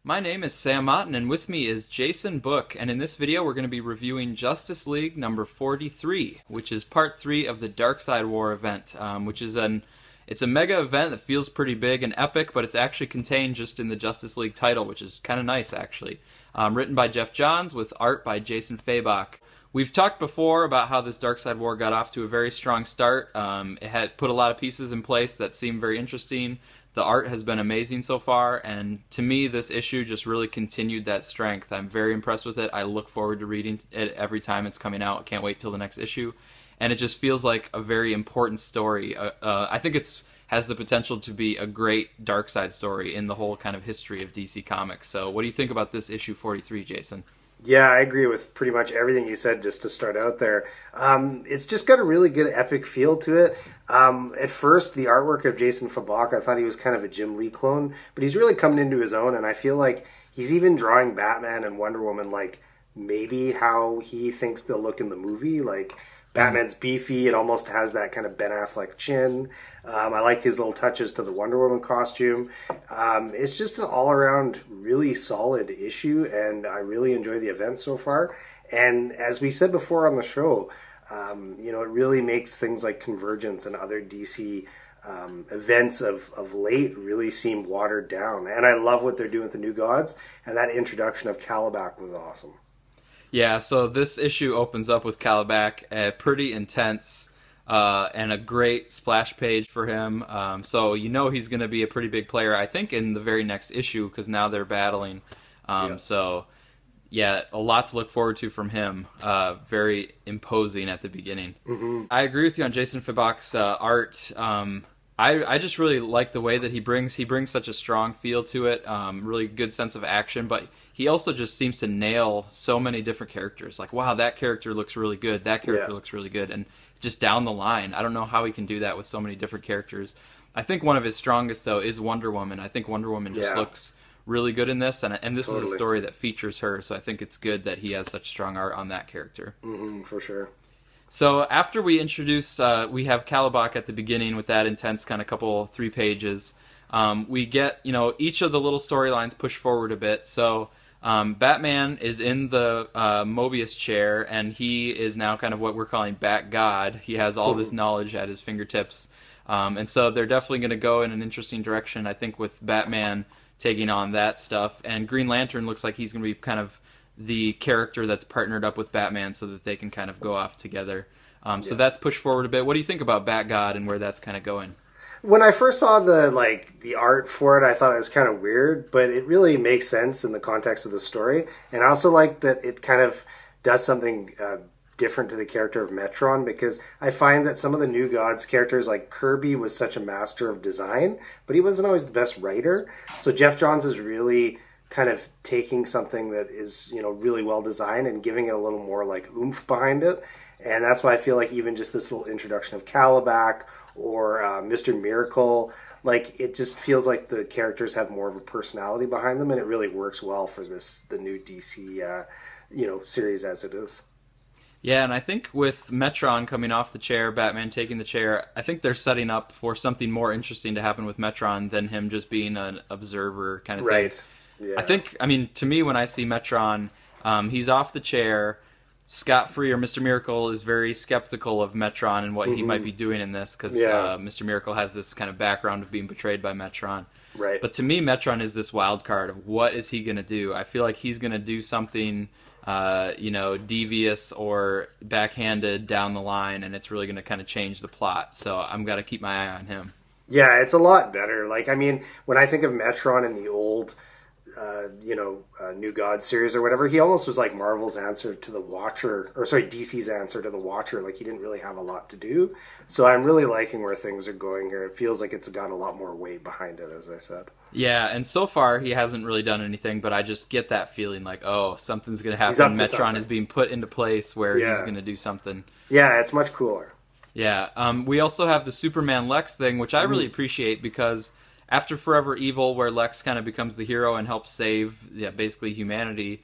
My name is Sam Otten, and with me is Jason Book, and in this video we're going to be reviewing Justice League number 43, which is part 3 of the Darkseid War event, which is it's a mega event that feels pretty big and epic, but it's actually contained just in the Justice League title, which is kind of nice, actually. Written by Geoff Johns, with art by Jason Fabok. We've talked before about how this Darkseid War got off to a very strong start. It had put a lot of pieces in place that seemed very interesting. The art has been amazing so far, and to me, this issue just really continued that strength. I'm very impressed with it. I look forward to reading it every time it's coming out. I can't wait till the next issue. And it just feels like a very important story. I think it's has the potential to be a great Darkseid story in the whole kind of history of DC Comics. So what do you think about this issue 43, Jason? Yeah, I agree with pretty much everything you said just to start out there. It's just got a really good epic feel to it. At first, the artwork of Jason Fabok, I thought he was kind of a Jim Lee clone, but he's really coming into his own, and I feel like he's even drawing Batman and Wonder Woman like maybe how he thinks they'll look in the movie. Like, Batman's beefy, it almost has that kind of Ben Affleck chin. I like his little touches to the Wonder Woman costume. It's just an all-around really solid issue, and I really enjoy the event so far. And as we said before on the show, it really makes things like Convergence and other DC events of late really seem watered down. And I love what they're doing with the New Gods, and that introduction of Kalibak was awesome. Yeah, so this issue opens up with Kalibak, pretty intense, and a great splash page for him. So you know he's going to be a pretty big player, I think, in the very next issue, because now they're battling. So, yeah, a lot to look forward to from him. Very imposing at the beginning. Mm-hmm. I agree with you on Jason Fabok's art. I just really like the way that he brings such a strong feel to it, really good sense of action, but he also just seems to nail so many different characters. Like, wow, that character looks really good, that character looks really good, and just down the line. I don't know how he can do that with so many different characters. I think one of his strongest, though, is Wonder Woman. I think Wonder Woman just looks really good in this, and this is a story that features her, so I think it's good that he has such strong art on that character. Mm-hmm, for sure. So after we introduce, we have Kalibak at the beginning with that intense kind of 3 pages. We get, each of the little storylines push forward a bit. So Batman is in the Mobius chair, and he is now kind of what we're calling Bat God. He has all this knowledge at his fingertips. And so they're definitely going to go in an interesting direction, I think, with Batman taking on that stuff. And Green Lantern looks like he's going to be kind of the character that's partnered up with Batman so that they can kind of go off together. So that's pushed forward a bit. What do you think about Bat God and where that's kind of going? When I first saw the art for it, I thought it was kind of weird, but it really makes sense in the context of the story. And I also like that it kind of does something different to the character of Metron, because I find that some of the New Gods characters, like Kirby, was such a master of design, but he wasn't always the best writer. So Geoff Johns is really kind of taking something that is, really well designed and giving it a little more like oomph behind it. And that's why I feel like even just this little introduction of Kalibak or Mr. Miracle, like, it just feels like the characters have more of a personality behind them, and it really works well for the new DC series as it is. Yeah, and I think with Metron coming off the chair, Batman taking the chair, I think they're setting up for something more interesting to happen with Metron than him just being an observer kind of thing. Yeah. I think, to me, when I see Metron, he's off the chair. Scott-free, or Mr. Miracle, is very skeptical of Metron and what he might be doing in this, because Mr. Miracle has this kind of background of being betrayed by Metron. Right. But to me, Metron is this wild card of what is he going to do. I feel like he's going to do something, devious or backhanded down the line, and it's really going to kind of change the plot. So I'm got to keep my eye on him. Yeah, it's a lot better. Like, when I think of Metron in the old New God series or whatever, he almost was like Marvel's answer to the Watcher, or sorry, DC's answer to the Watcher. Like, he didn't really have a lot to do. So I'm really liking where things are going here. It feels like it's got a lot more weight behind it, as I said. Yeah, and so far he hasn't really done anything, but I just get that feeling like, oh, something's going to happen. Metron is being put into place where he's going to do something. Yeah, it's much cooler. Yeah, we also have the Superman Lex thing, which I really appreciate, because after Forever Evil, where Lex kind of becomes the hero and helps save, basically humanity,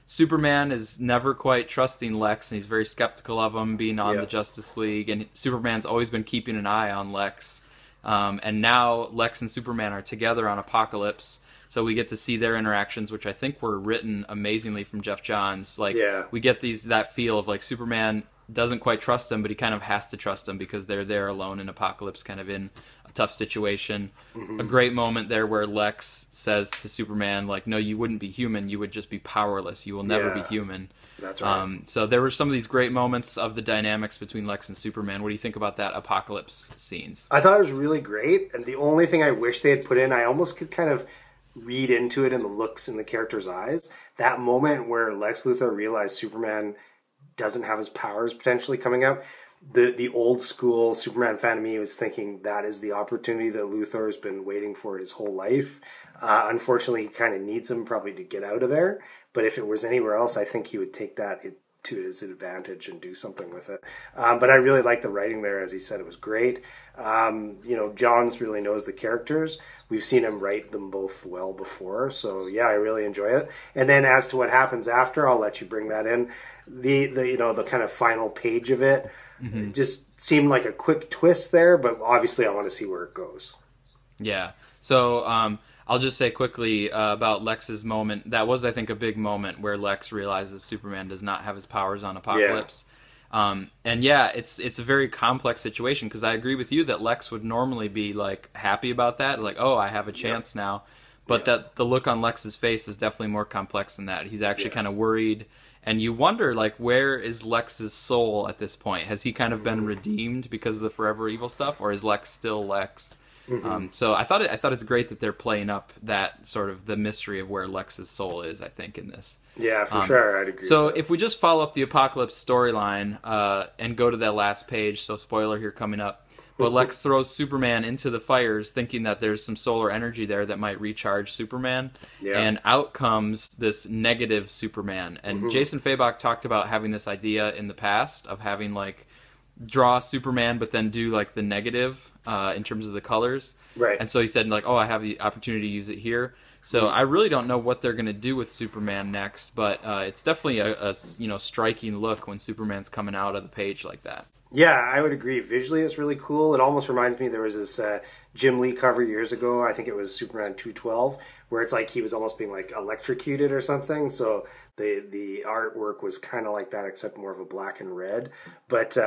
Superman is never quite trusting Lex, and he's very skeptical of him being on the Justice League, and Superman's always been keeping an eye on Lex. And now Lex and Superman are together on Apocalypse, So we get to see their interactions, which I think were written amazingly from Geoff Johns. Like, Yeah. we get that feel of like Superman doesn't quite trust him, but he kind of has to trust him because they're there alone in Apocalypse, kind of in a tough situation. A great moment there where Lex says to Superman, like, no, you wouldn't be human, you would just be powerless, you will never be human. That's right. So there were some of these great moments of the dynamics between Lex and Superman. What do you think about that Apocalypse scenes? I thought it was really great, and the only thing I wish they had put in, I almost could kind of read into it in the looks in the character's eyes. That moment where Lex Luthor realized Superman doesn't have his powers potentially coming up. The old school Superman fan of me was thinking that is the opportunity that Luthor has been waiting for his whole life. Unfortunately, he kind of needs him probably to get out of there. But if it was anywhere else, I think he would take that to his advantage and do something with it. But I really liked the writing there. As he said, it was great. Johns really knows the characters. We've seen him write them both well before. So, yeah, I really enjoy it. And then as to what happens after, I'll let you bring that in. The kind of final page of it, it just seemed like a quick twist there, but obviously I want to see where it goes. Yeah. So I'll just say quickly about Lex's moment. That was, I think, a big moment where Lex realizes Superman does not have his powers on Apocalypse. Yeah. And yeah, it's a very complex situation because I agree with you that Lex would normally be like happy about that, like, oh, I have a chance now. But that the look on Lex's face is definitely more complex than that. He's actually kind of worried. And you wonder, like, where is Lex's soul at this point? Has he kind of been redeemed because of the Forever Evil stuff, or is Lex still Lex? So I thought it's great that they're playing up that sort of the mystery of where Lex's soul is, I think, in this. Yeah, for sure, I'd agree. So with that. if we just follow up the Apocalypse storyline and go to that last page, so spoiler here coming up, but Lex throws Superman into the fires thinking that there's some solar energy there that might recharge Superman. Yeah. And out comes this negative Superman. And Jason Fabok talked about having this idea in the past of having, like, draw Superman but then do, like, the negative in terms of the colors. Right. And so he said, like, oh, I have the opportunity to use it here. So I really don't know what they're going to do with Superman next, but it's definitely a striking look when Superman's coming out of the page like that. Yeah, I would agree. Visually, it's really cool. It almost reminds me, there was this Jim Lee cover years ago, I think it was Superman 212, where it's like he was almost being like electrocuted or something. So the artwork was kind of like that, except more of a black and red. But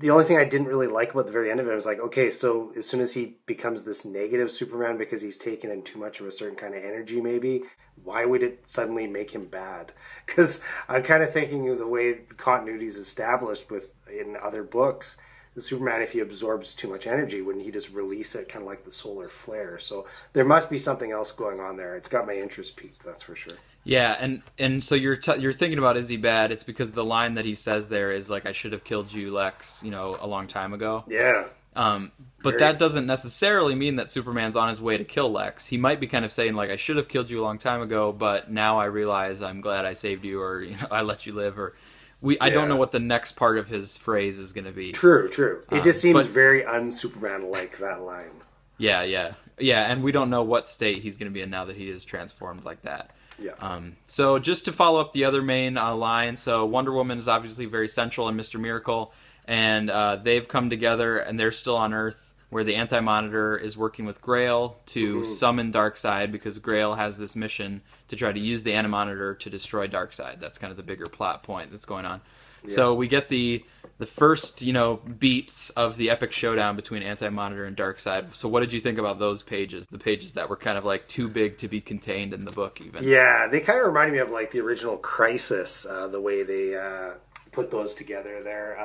the only thing I didn't really like about the very end of it was like, okay, so as soon as he becomes this negative Superman because he's taken in too much of a certain kind of energy, maybe, why would it suddenly make him bad? Because I'm kind of thinking of the way the continuity is established in other books. The Superman, if he absorbs too much energy, wouldn't he just release it, kind of like the solar flare? So there must be something else going on there. It's got my interest piqued, that's for sure. Yeah, and so you're thinking about, is he bad? It's because the line that he says there is like, I should have killed you, Lex, a long time ago. Yeah. But that doesn't necessarily mean that Superman's on his way to kill Lex. He might be kind of saying, like, I should have killed you a long time ago, but now I realize I'm glad I saved you, or I let you live, or I don't know what the next part of his phrase is going to be. True. It just seems very un-Superman-like, that line. Yeah, and we don't know what state he's going to be in now that he is transformed like that. Yeah. So just to follow up the other main line, so Wonder Woman is obviously very central in Mr. Miracle, and they've come together, and they're still on Earth, where the Anti-Monitor is working with Grail to summon Darkseid, because Grail has this mission to try to use the Anti-Monitor to destroy Darkseid. That's kind of the bigger plot point that's going on. Yeah. So we get the first, beats of the epic showdown between Anti-Monitor and Darkseid. So what did you think about those pages? The pages that were kind of like too big to be contained in the book even. Yeah, they kind of reminded me of like the original Crisis, the way they put those together there.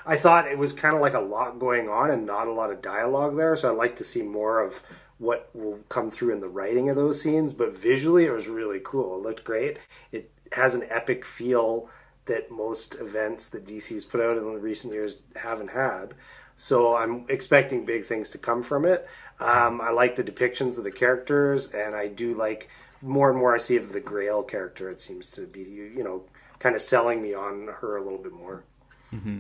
I thought it was kind of like a lot going on and not a lot of dialogue there, so I'd like to see more of what will come through in the writing of those scenes, but visually it was really cool. It looked great. It has an epic feel that most events that DC's put out in the recent years haven't had. So I'm expecting big things to come from it. I like the depictions of the characters, and I do like more and more I see of the Grail character. It seems to be, kind of selling me on her a little bit more. Mm-hmm.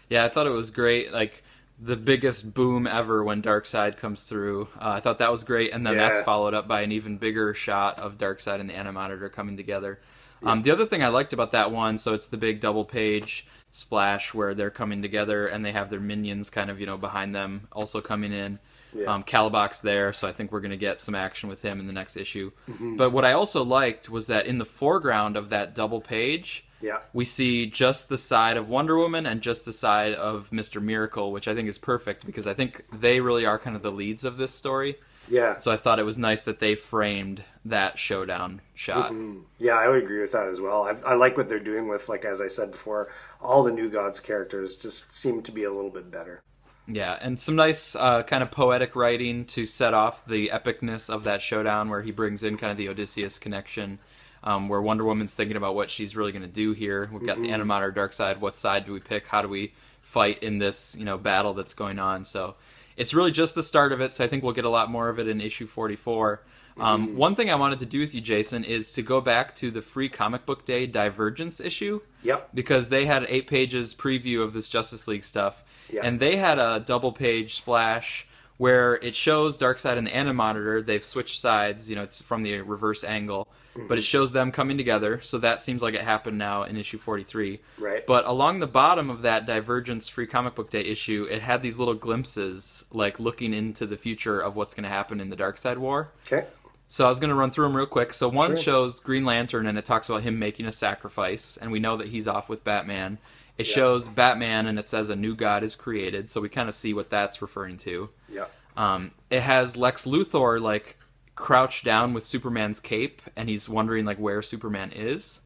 Yeah, I thought it was great. Like, the biggest boom ever when Darkseid comes through. I thought that was great, and then that's followed up by an even bigger shot of Darkseid and the Anti-Monitor coming together. The other thing I liked about that one, so it's the big double page splash where they're coming together and they have their minions kind of, behind them also coming in. Yeah. Calibok's there, so I think we're going to get some action with him in the next issue. But what I also liked was that in the foreground of that double page, Yeah. we see just the side of Wonder Woman and just the side of Mr. Miracle, which I think is perfect because I think they really are kind of the leads of this story. Yeah. So I thought it was nice that they framed that showdown shot. Yeah, I would agree with that as well. I like what they're doing with, like, as I said before, all the New Gods characters just seem to be a little bit better. Yeah, and some nice kind of poetic writing to set off the epicness of that showdown where he brings in kind of the Odysseus connection, where Wonder Woman's thinking about what she's really going to do here. We've got the Animator Darkseid. What side do we pick? How do we fight in this, battle that's going on? So it's really just the start of it, so I think we'll get a lot more of it in issue 44. One thing I wanted to do with you, Jason, is to go back to the Free Comic Book Day Divergence issue. Yep. Because they had 8 pages preview of this Justice League stuff. Yep. And they had a double-page splash where it shows Darkseid and the Animator. They've switched sides, it's from the reverse angle. But it shows them coming together, so that seems like it happened now in issue 43. Right. But along the bottom of that Divergence Free Comic Book Day issue, it had these little glimpses, like looking into the future of what's going to happen in the Darkseid War. Okay. So I was going to run through them real quick. So one Sure. shows Green Lantern, and it talks about him making a sacrifice, and we know that he's off with Batman. It shows Batman, and it says a new god is created, so we kind of see what that's referring to. Yeah. It has Lex Luthor, like, crouched down with Superman's cape, and he's wondering, like, where Superman is.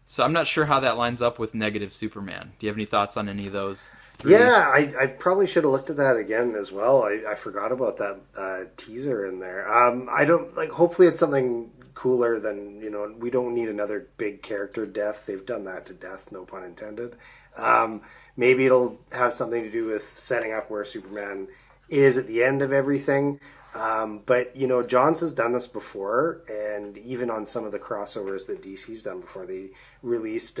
So I'm not sure how that lines up with negative Superman. Do you have any thoughts on any of those three? Yeah, I probably should have looked at that again as well. I forgot about that teaser in there. I don't, like, hopefully it's something cooler than, we don't need another big character death. They've done that to death, no pun intended. Maybe it'll have something to do with setting up where Superman is at the end of everything. But, Johns has done this before, and even on some of the crossovers that DC's done before, they released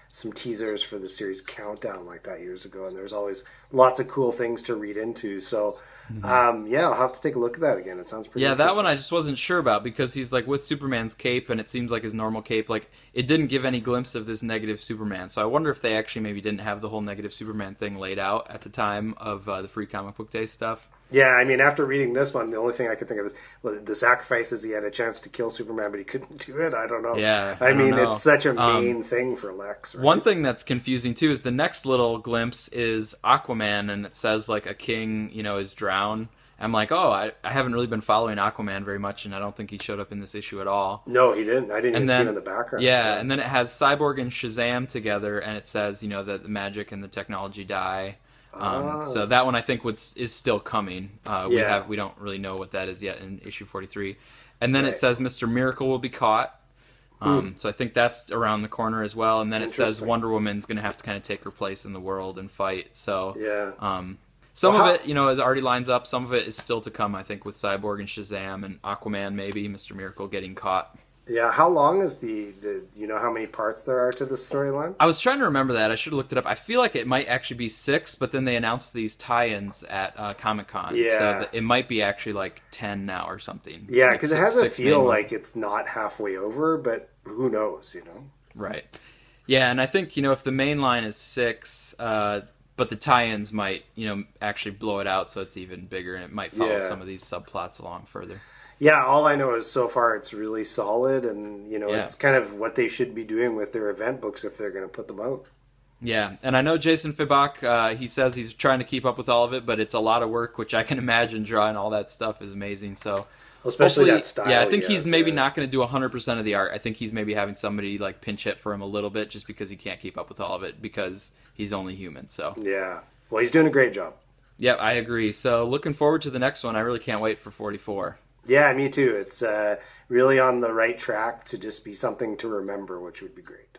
some teasers for the series Countdown like that years ago, and there's always lots of cool things to read into. So, yeah, I'll have to take a look at that again. It sounds pretty Yeah, that one I just wasn't sure about because he's like with Superman's cape and it seems like his normal cape. Like it didn't give any glimpse of this negative Superman. So I wonder if they actually maybe didn't have the whole negative Superman thing laid out at the time of the Free Comic Book Day stuff. Yeah, I mean, after reading this one, the only thing I could think of is, well, the sacrifice is he had a chance to kill Superman, but he couldn't do it. I don't know. Yeah, I mean, don't know. it's such a main thing for Lex. Right? One thing that's confusing too is the next little glimpse is Aquaman, and it says like a king, is drowned. I'm like, oh, I haven't really been following Aquaman very much, and I don't think he showed up in this issue at all. No, he didn't. I didn't even see him in the background. Yeah, and then it has Cyborg and Shazam together, and it says, that the magic and the technology die. So that one I think is still coming. We don't really know what that is yet in issue 43. And then it says Mr. Miracle will be caught. So I think that's around the corner as well. And then it says Wonder Woman's going to have to kind of take her place in the world and fight. So some of it, it already lines up. Some of it is still to come, I think, with Cyborg and Shazam and Aquaman maybe, Mr. Miracle getting caught. Yeah, how long is the how many parts there are to this storyline? I was trying to remember that. I should have looked it up. I feel like it might actually be 6, but then they announced these tie-ins at Comic-Con. Yeah. So it might be actually like 10 now or something. Yeah, because like it has a six feel main like it's not halfway over, but who knows, Right. Yeah, and I think, if the main line is 6, but the tie-ins might, actually blow it out so it's even bigger, and it might follow some of these subplots along further. Yeah, all I know is so far it's really solid, and it's kind of what they should be doing with their event books if they're going to put them out. Yeah, and I know Jason Fabok, he says he's trying to keep up with all of it, but it's a lot of work, which I can imagine drawing all that stuff is amazing. So especially that style. Yeah, I think he's maybe not going to do 100% of the art. I think he's maybe having somebody like pinch hit for him a little bit just because he can't keep up with all of it because he's only human. So yeah, well, he's doing a great job. Yeah, I agree. So looking forward to the next one. I really can't wait for 44. Yeah, me too. It's really on the right track to just be something to remember, which would be great.